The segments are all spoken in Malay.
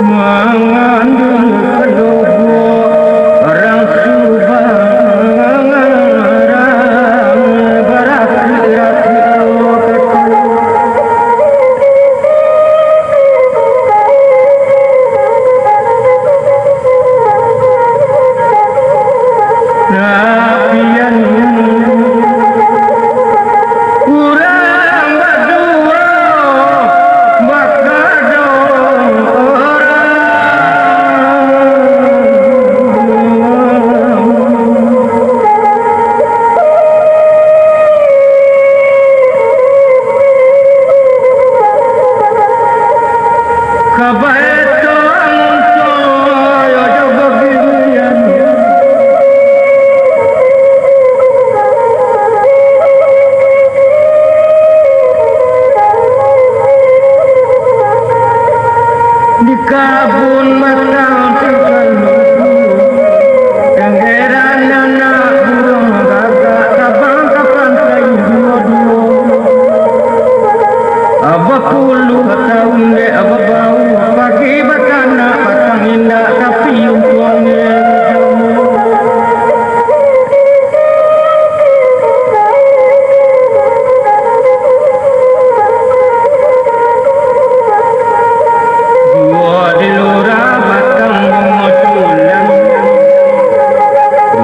mengandung kelubu orang subang berakhirat napian kurang berdua bakadong orang kabaitan saya jaga beginian di kabun matang tinggal yang heran anak burung gagak tabang kapan kain dua-dua abah puluh tahun de abah bau pagi batana patang indah tapi umpuannya dua di lurah batang memoculan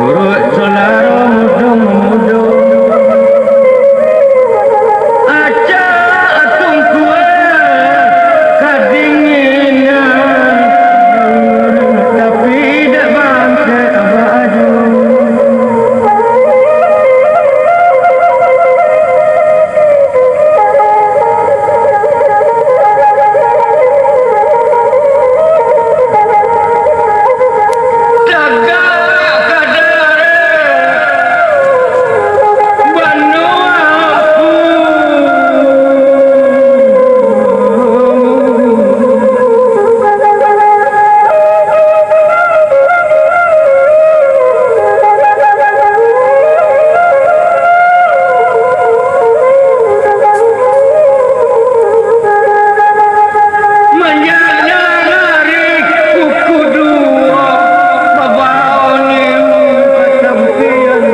urut solaro mudo-mudo aca atung kue kadinginan tapi dak bangke abah aju jaga kadare banu aku menyadari kuku dua babau ni kesempian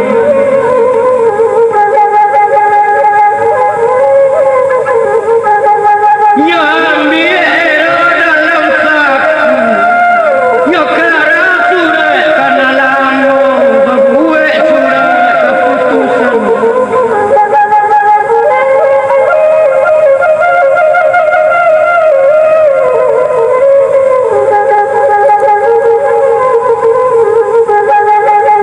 nyambi era dalam saku nyokara surat kana lamo babue surat keputusan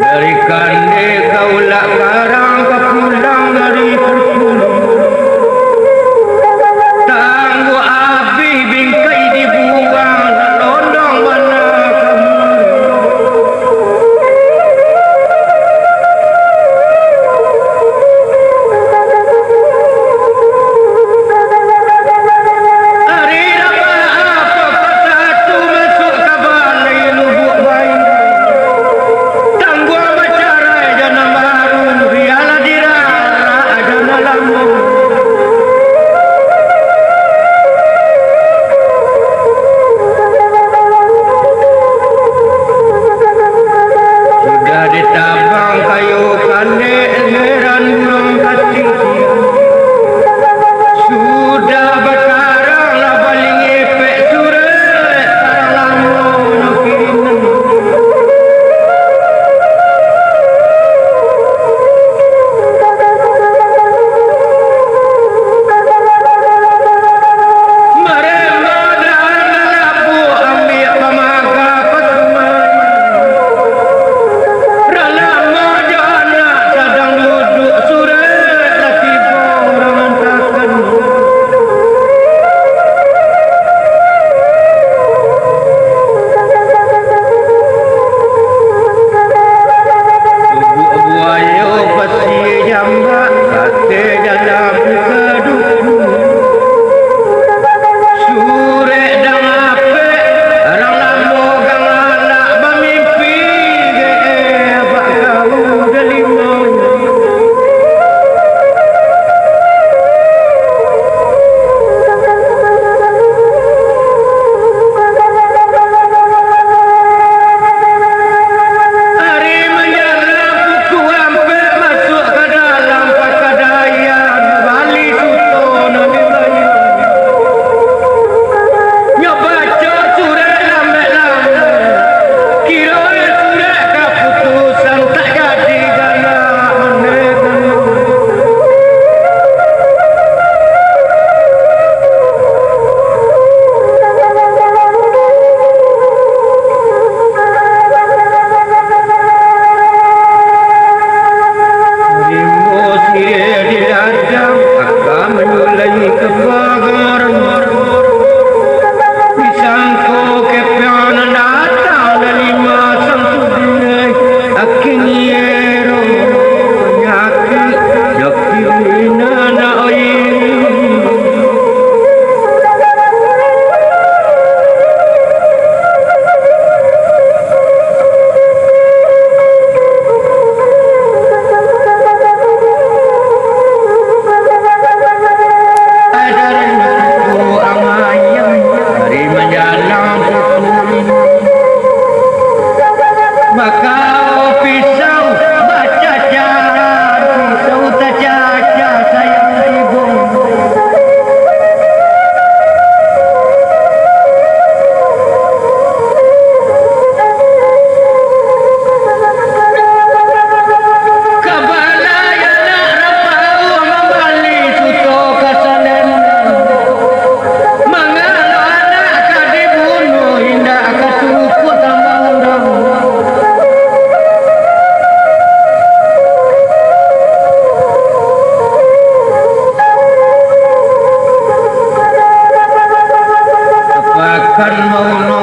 dari kande kaulak karang kepulang dari terpulang tangguh api bingkai dibuang londong mana kamu hari lama apa satu masuk ke balai lubuk bayi tangguh bicara jana baru riala dirara jana lama sudah ditabang kayu kande heran burung ketinggian sudah berkarang lah baling efek surat karang lama nukirinan merema dan labu ambil pemaga petuman ralama jana akan mau